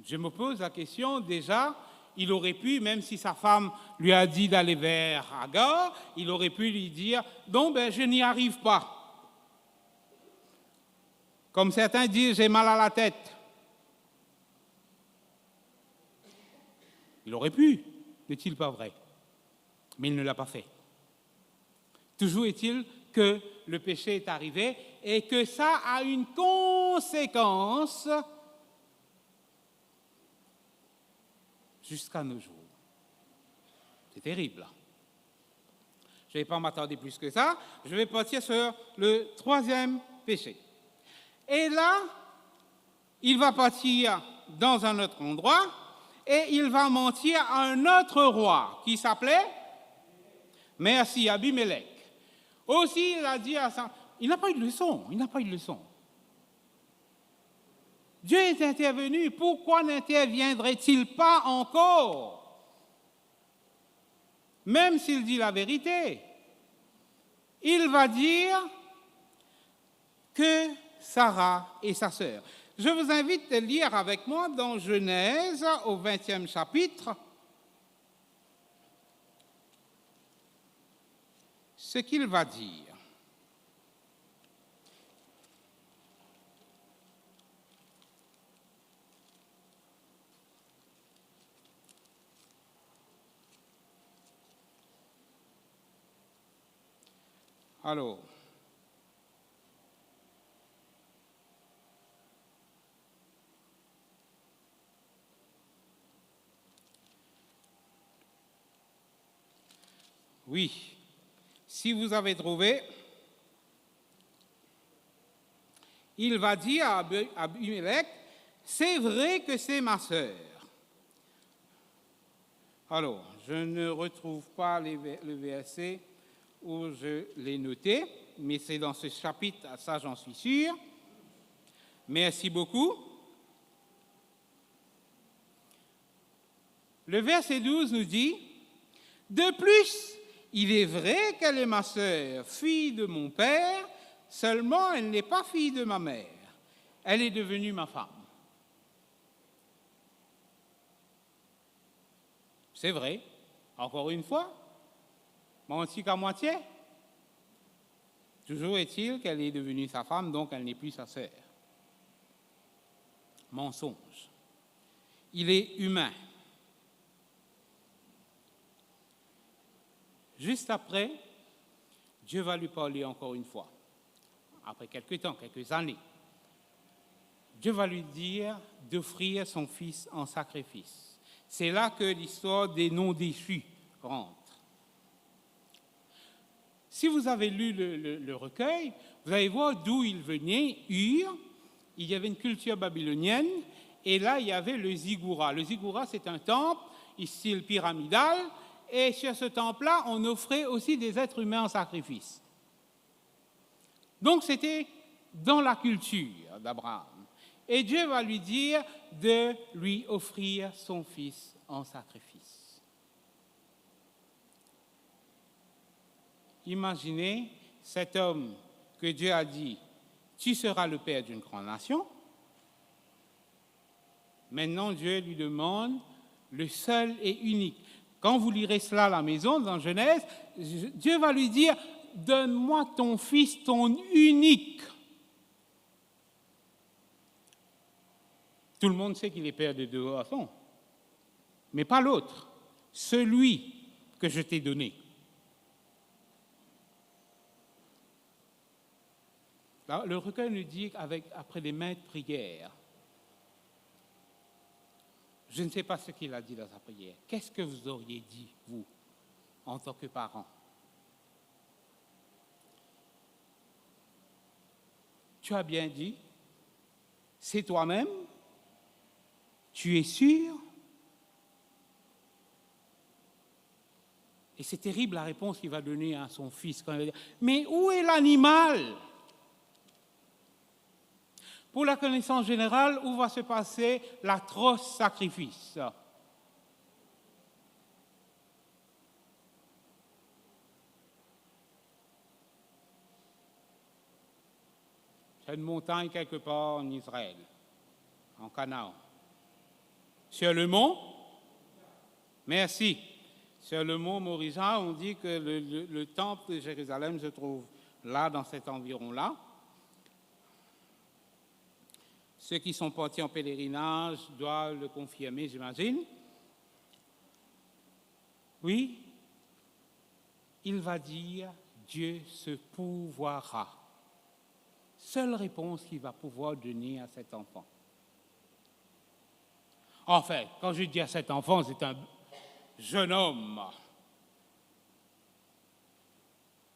Je me pose la question, déjà, il aurait pu, même si sa femme lui a dit d'aller vers Agar, il aurait pu lui dire « Non, ben, je n'y arrive pas ». Comme certains disent « J'ai mal à la tête ». Il aurait pu, n'est-il pas vrai? Mais il ne l'a pas fait. Toujours est-il que le péché est arrivé et que ça a une conséquence jusqu'à nos jours. C'est terrible. Je ne vais pas m'attarder plus que ça. Je vais partir sur le troisième péché. Et là, il va partir dans un autre endroit et il va mentir à un autre roi qui s'appelait, merci, Abimelech. Aussi, il a dit à ça, il n'a pas eu de leçon, Dieu est intervenu, pourquoi n'interviendrait-il pas encore? Même s'il dit la vérité, il va dire que Sarah est sa sœur. Je vous invite à lire avec moi dans Genèse, au 20e chapitre, ce qu'il va dire. Alors, oui, si vous avez trouvé, il va dire à Abimelech, c'est vrai que c'est ma sœur. Alors, je ne retrouve pas le verset où je l'ai noté, mais c'est dans ce chapitre, ça j'en suis sûr. Merci beaucoup. Le verset 12 nous dit, « De plus, il est vrai qu'elle est ma sœur, fille de mon père, seulement elle n'est pas fille de ma mère. Elle est devenue ma femme. » C'est vrai, encore une fois, menti qu'à moitié. Toujours est-il qu'elle est devenue sa femme, donc elle n'est plus sa sœur. Mensonge. Il est humain. Juste après, Dieu va lui parler encore une fois. Après quelques temps, quelques années, Dieu va lui dire d'offrir son fils en sacrifice. C'est là que l'histoire des noms déchus rentre. Si vous avez lu le recueil, vous allez voir d'où il venait, Ur. Il y avait une culture babylonienne, et là, il y avait le ziggoura. Le ziggoura, c'est un temple, style pyramidal, et sur ce temple-là, on offrait aussi des êtres humains en sacrifice. Donc, c'était dans la culture d'Abraham. Et Dieu va lui dire de lui offrir son fils en sacrifice. Imaginez cet homme que Dieu a dit, tu seras le père d'une grande nation. Maintenant, Dieu lui demande le seul et unique. Quand vous lirez cela à la maison, dans Genèse, Dieu va lui dire, donne-moi ton fils, ton unique. Tout le monde sait qu'il est père de 2 garçons, mais pas l'autre, celui que je t'ai donné. Alors, le recueil nous dit, après des maintes prières, je ne sais pas ce qu'il a dit dans sa prière. Qu'est-ce que vous auriez dit, vous, en tant que parent? Tu as bien dit, c'est toi-même, tu es sûr? Et c'est terrible la réponse qu'il va donner à son fils quand il va dire, mais où est l'animal? Pour la connaissance générale, où va se passer l'atroce sacrifice? C'est une montagne quelque part en Israël, en Canaan. Sur le mont, merci. Sur le mont Moriah, on dit que le temple de Jérusalem se trouve là, dans cet environ-là. Ceux qui sont partis en pèlerinage doivent le confirmer, j'imagine. Oui, il va dire, Dieu se pourvoira. Seule réponse qu'il va pouvoir donner à cet enfant. Enfin, quand je dis à cet enfant, c'est un jeune homme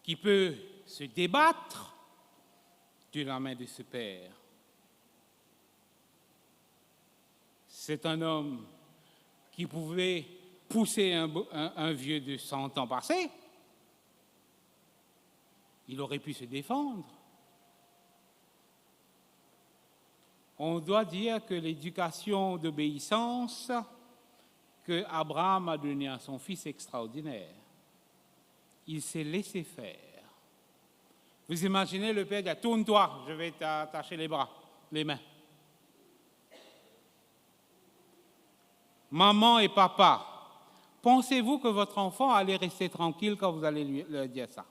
qui peut se débattre de la main de ce père. C'est un homme qui pouvait pousser un vieux de 100 ans passés. Il aurait pu se défendre. On doit dire que l'éducation d'obéissance que Abraham a donnée à son fils est extraordinaire. Il s'est laissé faire. Vous imaginez le père dire, tourne-toi, je vais t'attacher les bras, les mains. Maman et papa, pensez-vous que votre enfant allait rester tranquille quand vous allez lui dire ça?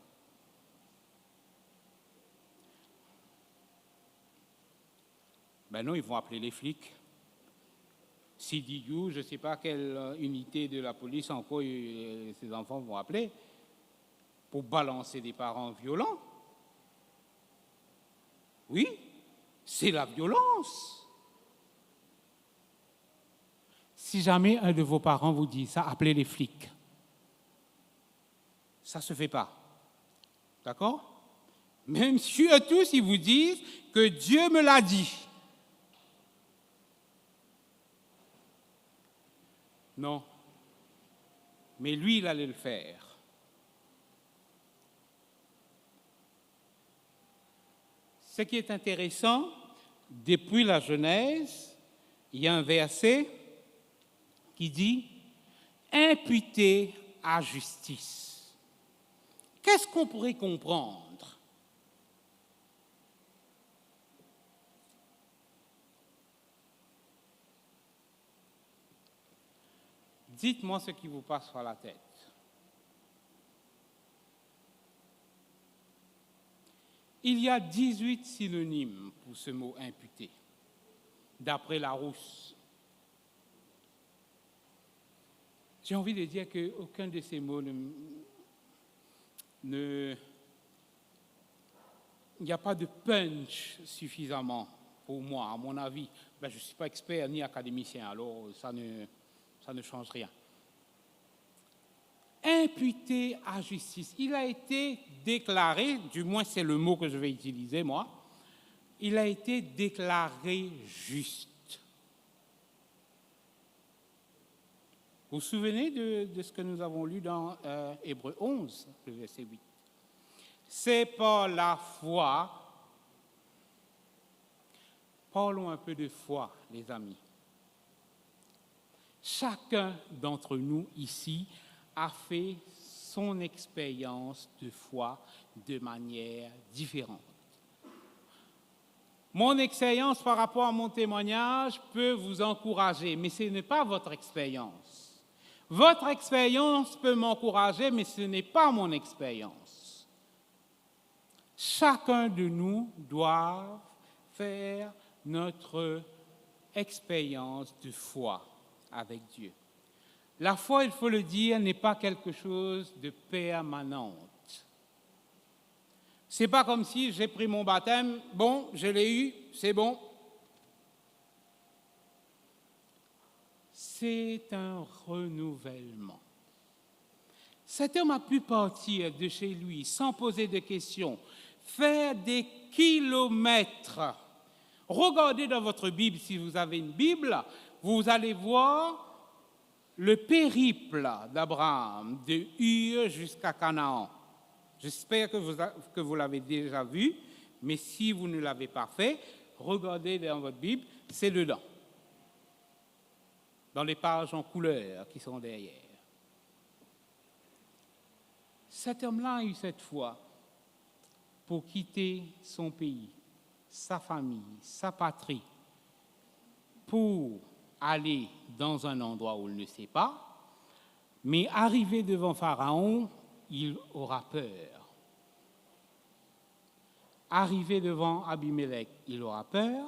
Ben non, ils vont appeler les flics. CDU, je ne sais pas quelle unité de la police encore ces enfants vont appeler pour balancer des parents violents. Oui, c'est la violence. Si jamais un de vos parents vous dit ça, appelez les flics. Ça ne se fait pas. D'accord? Même surtout s'ils vous disent que Dieu me l'a dit. Non. Mais lui, il allait le faire. Ce qui est intéressant, depuis la Genèse, il y a un verset qui dit « imputé à justice ». Qu'est-ce qu'on pourrait comprendre? Dites-moi ce qui vous passe par la tête. Il y a 18 synonymes pour ce mot « imputé », d'après Larousse. J'ai envie de dire qu'aucun de ces mots il n'y a pas de punch suffisamment pour moi, à mon avis. Ben, je ne suis pas expert ni académicien, alors ça ne change rien. Imputé à justice. Il a été déclaré, du moins c'est le mot que je vais utiliser moi, il a été déclaré juste. Vous vous souvenez de ce que nous avons lu dans Hébreux 11, le verset 8? C'est par la foi. Parlons un peu de foi, les amis. Chacun d'entre nous ici a fait son expérience de foi de manière différente. Mon expérience par rapport à mon témoignage peut vous encourager, mais ce n'est pas votre expérience. Votre expérience peut m'encourager, mais ce n'est pas mon expérience. Chacun de nous doit faire notre expérience de foi avec Dieu. La foi, il faut le dire, n'est pas quelque chose de permanente. C'est pas comme si j'ai pris mon baptême, bon, je l'ai eu, c'est bon. C'est un renouvellement. Cet homme a pu partir de chez lui sans poser de questions, faire des kilomètres. Regardez dans votre Bible, si vous avez une Bible, vous allez voir le périple d'Abraham, de Ur jusqu'à Canaan. J'espère que vous l'avez déjà vu, mais si vous ne l'avez pas fait, regardez dans votre Bible, c'est dedans, dans les pages en couleur qui sont derrière. Cet homme-là a eu cette foi pour quitter son pays, sa famille, sa patrie, pour aller dans un endroit où il ne sait pas, mais arrivé devant Pharaon, il aura peur. Arrivé devant Abimelech, il aura peur.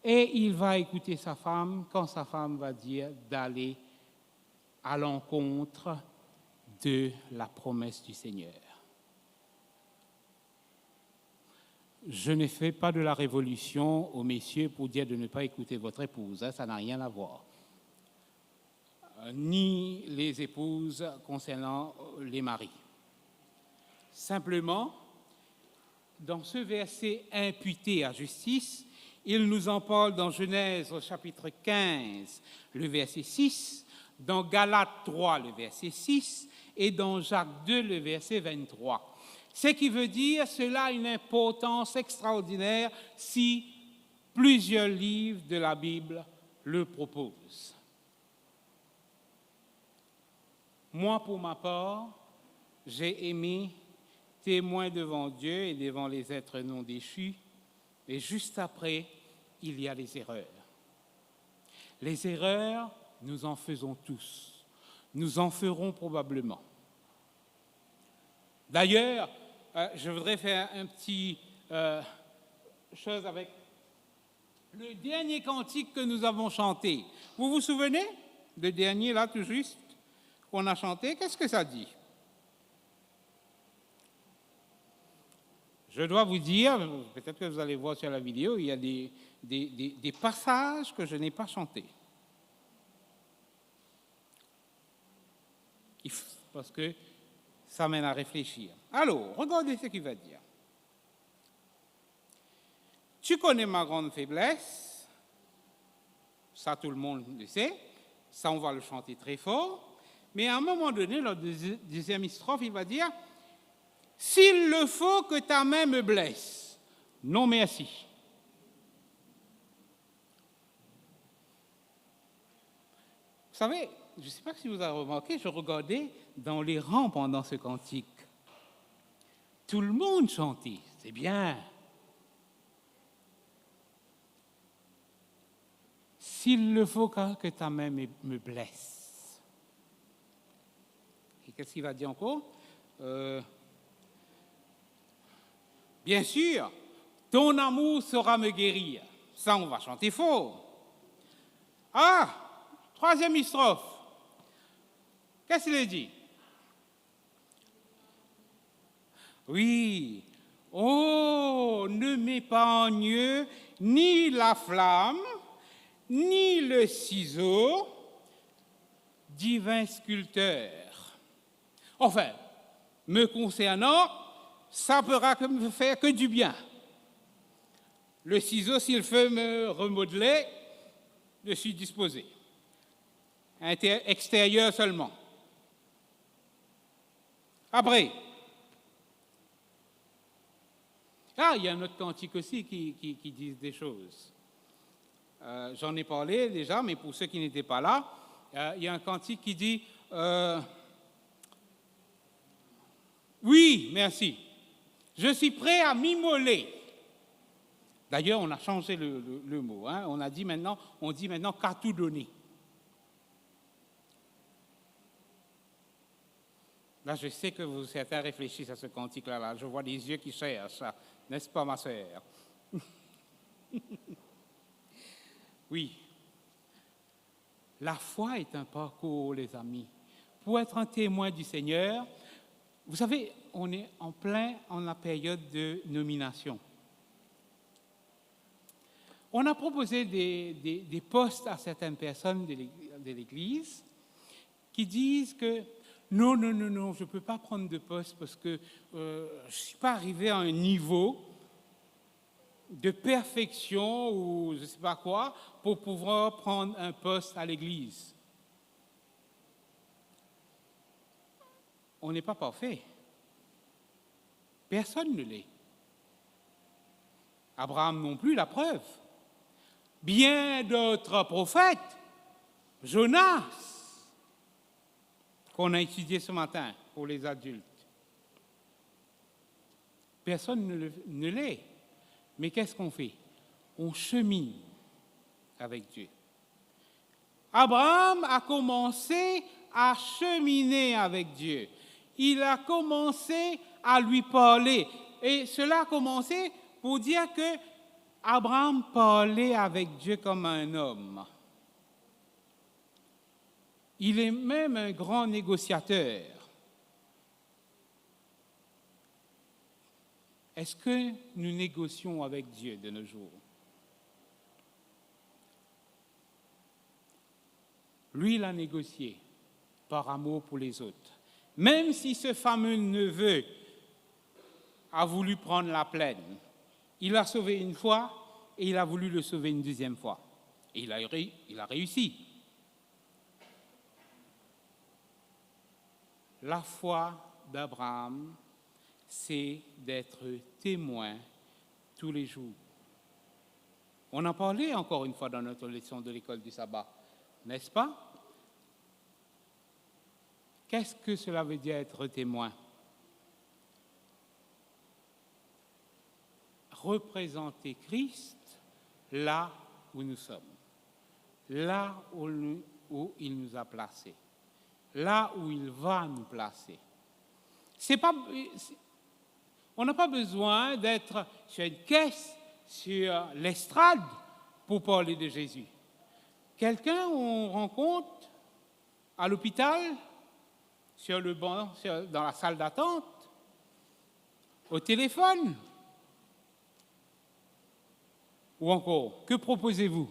Et il va écouter sa femme quand sa femme va dire d'aller à l'encontre de la promesse du Seigneur. Je ne fais pas de la révolution aux messieurs pour dire de ne pas écouter votre épouse, ça n'a rien à voir. Ni les épouses concernant les maris. Simplement, dans ce verset imputé à justice, il nous en parle dans Genèse au chapitre 15, le verset 6, dans Galates 3, le verset 6, et dans Jacques 2, le verset 23. Ce qui veut dire cela a une importance extraordinaire si plusieurs livres de la Bible le proposent. Moi, pour ma part, j'ai aimé témoin devant Dieu et devant les êtres non déchus, et juste après, il y a les erreurs. Les erreurs, nous en faisons tous. Nous en ferons probablement. D'ailleurs, je voudrais faire un petit chose avec le dernier cantique que nous avons chanté. Vous vous souvenez? Le dernier, là, tout juste, qu'on a chanté. Qu'est-ce que ça dit? Je dois vous dire, peut-être que vous allez voir sur la vidéo, il y a des passages que je n'ai pas chantés. Parce que ça mène à réfléchir. Alors, regardez ce qu'il va dire. Tu connais ma grande faiblesse, ça tout le monde le sait, ça on va le chanter très fort, mais à un moment donné, la deuxième strophe, il va dire « S'il le faut que ta main me blesse, non merci. » Vous savez, je ne sais pas si vous avez remarqué, je regardais dans les rangs pendant ce cantique. Tout le monde chantait, c'est bien. S'il le faut que ta main me blesse. Et qu'est-ce qu'il va dire encore? Bien sûr, ton amour saura me guérir. Ça, on va chanter fort. Ah, troisième strophe. Qu'est-ce qu'il dit? Oui. Oh, ne m'épargne ni la flamme, ni le ciseau, divin sculpteur. Enfin, me concernant, ça ne pourra me faire que du bien. Le ciseau, s'il veut me remodeler, je suis disposé. Extérieur seulement. Après, il y a un autre cantique aussi qui dit des choses. J'en ai parlé déjà, mais pour ceux qui n'étaient pas là, il y a un cantique qui dit oui, merci. Je suis prêt à m'immoler. D'ailleurs, on a changé le mot. Hein, on dit maintenant qu'à tout donner. Là, je sais que certains réfléchissent à ce cantique-là. Là. Je vois des yeux qui cherchent, n'est-ce pas, ma sœur? Oui. La foi est un parcours, les amis. Pour être un témoin du Seigneur, vous savez, on est en la période de nomination. On a proposé des postes à certaines personnes de l'Église qui disent que non, je ne peux pas prendre de poste parce que je ne suis pas arrivé à un niveau de perfection ou je ne sais pas quoi pour pouvoir prendre un poste à l'Église. On n'est pas parfait. Personne ne l'est. Abraham non plus, la preuve. Bien d'autres prophètes, Jonas, qu'on a étudié ce matin pour les adultes. Personne ne l'est. Mais qu'est-ce qu'on fait? On chemine avec Dieu. Abraham a commencé à cheminer avec Dieu. Il a commencé à lui parler. Et cela a commencé pour dire que Abraham parlait avec Dieu comme un homme. Il est même un grand négociateur. Est-ce que nous négocions avec Dieu de nos jours? Lui, il a négocié par amour pour les autres. Même si ce fameux neveu a voulu prendre la plaine, il l'a sauvé une fois et il a voulu le sauver une deuxième fois. Et il a réussi. La foi d'Abraham, c'est d'être témoin tous les jours. On en parlait encore une fois dans notre leçon de l'école du sabbat, n'est-ce pas? Qu'est-ce que cela veut dire être témoin? Représenter Christ là où nous sommes, là où il nous a placés, là où il va nous placer. On n'a pas besoin d'être sur une caisse, sur l'estrade pour parler de Jésus. Quelqu'un on rencontre à l'hôpital, sur le banc, dans la salle d'attente, au téléphone, ou encore, que proposez-vous?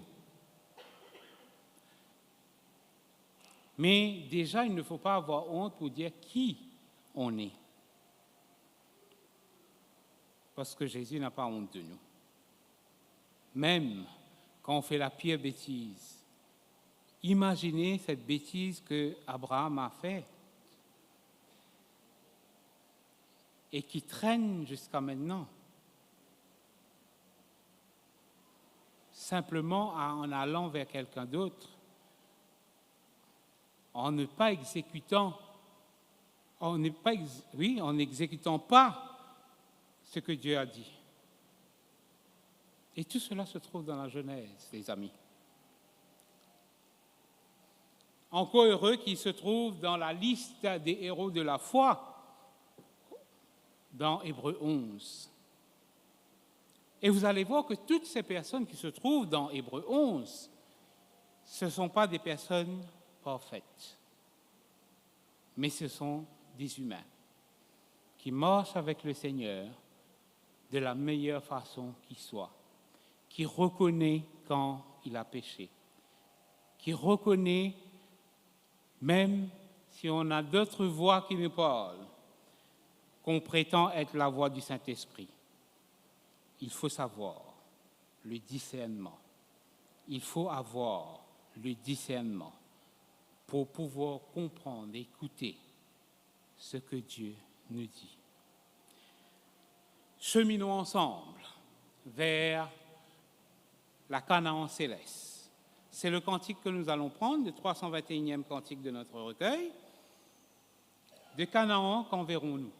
Mais déjà, il ne faut pas avoir honte pour dire qui on est. Parce que Jésus n'a pas honte de nous. Même quand on fait la pire bêtise, imaginez cette bêtise que Abraham a faite et qui traîne jusqu'à maintenant. Simplement en allant vers quelqu'un d'autre, en n'exécutant pas ce que Dieu a dit. Et tout cela se trouve dans la Genèse, les amis. Encore heureux qu'il se trouve dans la liste des héros de la foi, dans Hébreux 11. Et vous allez voir que toutes ces personnes qui se trouvent dans Hébreux 11, ce ne sont pas des personnes parfaites, mais ce sont des humains qui marchent avec le Seigneur de la meilleure façon qui soit, qui reconnaît quand il a péché, qui reconnaît même si on a d'autres voix qui nous parlent, qu'on prétend être la voix du Saint-Esprit. Il faut savoir le discernement. Il faut avoir le discernement pour pouvoir comprendre, écouter ce que Dieu nous dit. Cheminons ensemble vers la Canaan céleste. C'est le cantique que nous allons prendre, le 321e cantique de notre recueil. De Canaan, qu'en verrons-nous?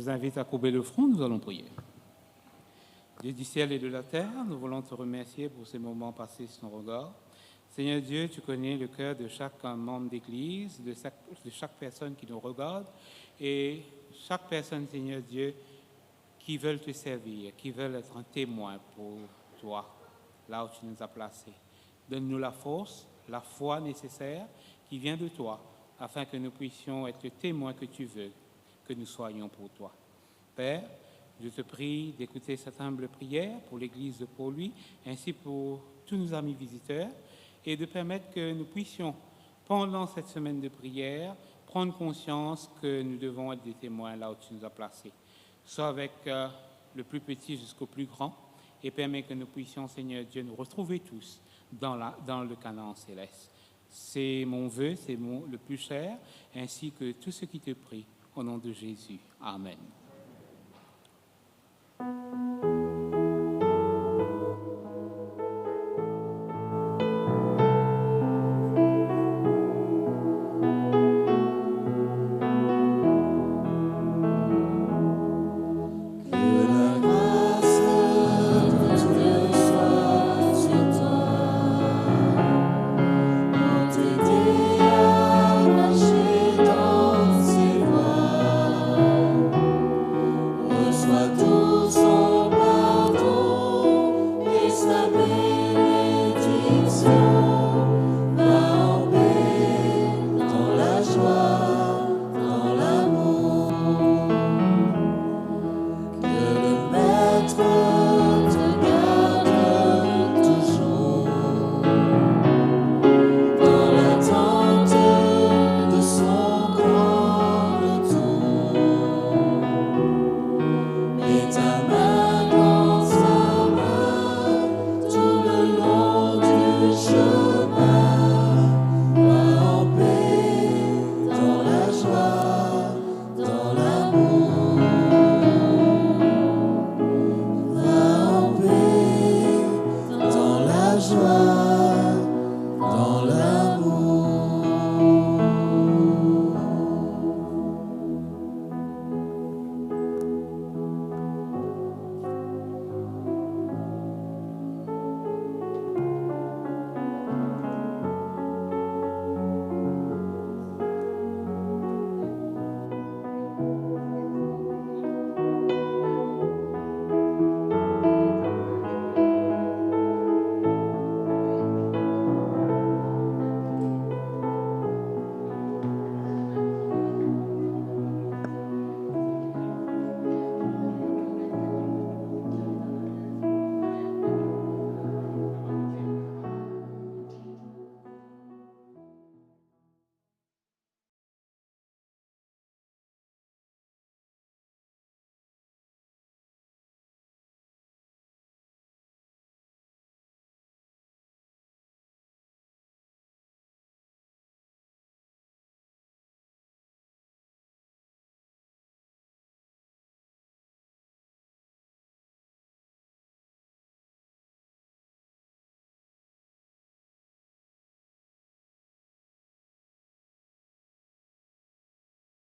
vous invite à courber le front, nous allons prier. Dieu du ciel et de la terre, nous voulons te remercier pour ces moments passés sur ton regard. Seigneur Dieu, tu connais le cœur de chaque membre d'Église, de chaque personne qui nous regarde, et chaque personne, Seigneur Dieu, qui veulent te servir, qui veulent être un témoin pour toi, là où tu nous as placés. Donne-nous la force, la foi nécessaire qui vient de toi, afin que nous puissions être le témoin que tu veux que nous soyons pour toi. Père, je te prie d'écouter cette humble prière pour l'Église de Port-Louis, ainsi pour tous nos amis visiteurs, et de permettre que nous puissions, pendant cette semaine de prière, prendre conscience que nous devons être des témoins là où tu nous as placés. Soit avec le plus petit jusqu'au plus grand, et permet que nous puissions, Seigneur Dieu, nous retrouver tous dans le Canaan céleste. C'est mon vœu, c'est le plus cher, ainsi que tout ce qui te prie, au nom de Jésus. Amen.